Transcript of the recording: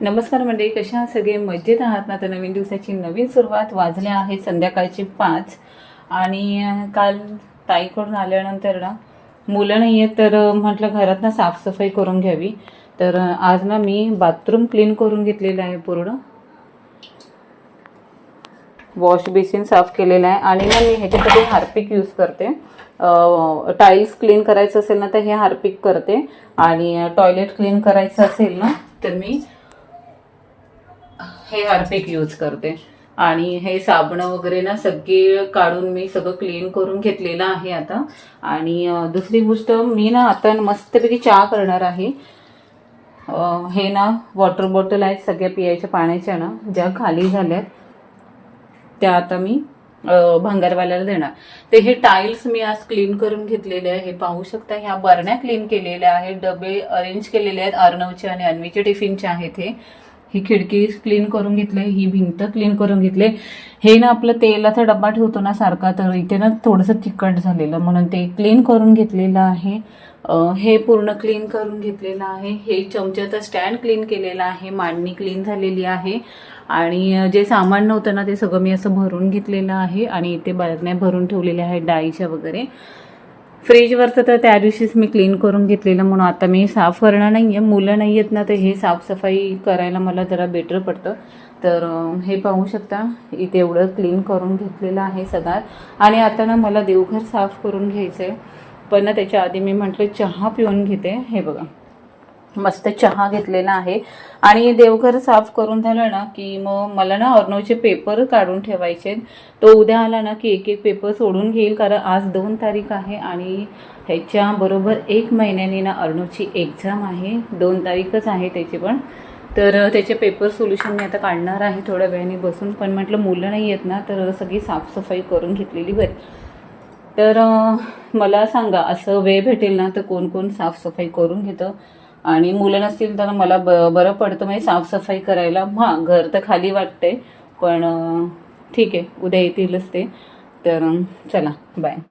नमस्कार मंडळी, कशा आहात सगळे? मजेत आहात ना? तर नवीन दिवसाची नवीन सुरुवात. वाजले आहे संध्याकाळचे 5 आणि काल ताईकडून आल्यानंतर ना मुलं नाही आहेत, तर म्हटलं घरात ना साफसफाई करून घ्यावी. तर आज ना मी बाथरूम क्लीन करून घेतलेलं आहे, पूर्ण वॉश बेसिन साफ केलेला आहे. आणि ना मी ह्याच्यासाठी हार्पिक यूज करते. टाईल्स क्लीन करायचं असेल ना तर हे हार्पिक करते, आणि टॉयलेट क्लीन करायचं असेल ना तर मी हे हार्पिक यूज करते. आणि हे साबण वगैरे ना सगळे काढून मी सगळं क्लीन करून घेतलेलं आहे आता. आणि दुसरी गोष्ट, मी ना आता मस्तपैकी चहा करणार आहे. हे ना वॉटर बॉटल आहेत सगळ्या पियाच्या पाण्याच्या ना, ज्या खाली झाल्यात त्या आता मी भंगारवाल्याला देणार. ते हे टाईल्स मी आज क्लीन करून घेतलेले आहे. हे पाहू शकता, ह्या बरण्या क्लीन केलेल्या आहेत, डबे अरेंज केलेले आहेत. अर्णवचे आणि अन्वीचे टिफिनचे आहेत. ही खिडकी क्लीन करून घेतली, ही भिंत क्लीन करून घेतले. हे ना आपलं तेलाचा डब्बा ठेवतो ना सारखा, तर इथे ना थोडंसं तिखट झालेलं म्हणून ते क्लीन करून घेतलेलं आहे. हे पूर्ण क्लीन करून घेतलेलं आहे. हे चमच्याचं स्टँड क्लीन केलेलं आहे. मांडणी क्लीन झालेली आहे. आणि जे सामान नव्हतं ना ते सगळं मी असं भरून घेतलेलं आहे. आणि इथे बरण्या भरून ठेवलेल्या आहेत डाळीच्या वगैरे. फ्रीजवरचं तर त्या दिवशीच मी क्लीन करून घेतलेलं, म्हणून आता मी साफ करणार नाही आहे. मुलं नाही आहेत ना, तर हे साफसफाई करायला मला जरा बेटर पडतं. तर हे पाहू शकता, इथे एवढं क्लीन करून घेतलेलं आहे सगळं. आणि आता ना मला देवघर साफ करून घ्यायचं आहे, पण ना त्याच्या आधी मी म्हटलं चहा पिऊन घेते. हे बघा, मस्त चहा घेतलेला आहे. आणि देवघर साफ करून झालं ना की मग मला ना अर्णवचे पेपर काढून ठेवायचे. तो उद्या आला ना की एक एक पेपर सोडून घेईल, कारण आज 2 तारीख आहे आणि ह्याच्या बरोबर 1 महिन्याने ना अर्णवची एक्झाम आहे. 2 तारीखच आहे त्याची पण. तर त्याचे पेपर सोल्युशन मी आता काढणार आहे थोड्या वेळाने बसून. पण म्हटलं मुलं नाही आहेत ना, तर सगळी साफसफाई करून घेतलेली बरी. तर मला सांगा, असं वेळ भेटेल ना तर कोण कोण साफसफाई करून घेतं? आणि मुलं नसतील तर मला बरं पडतं म्हणजे साफसफाई करायला. हां, घर तर खाली वाटतंय, पण ठीक आहे, उद्या येतीलच ते. तर चला, बाय.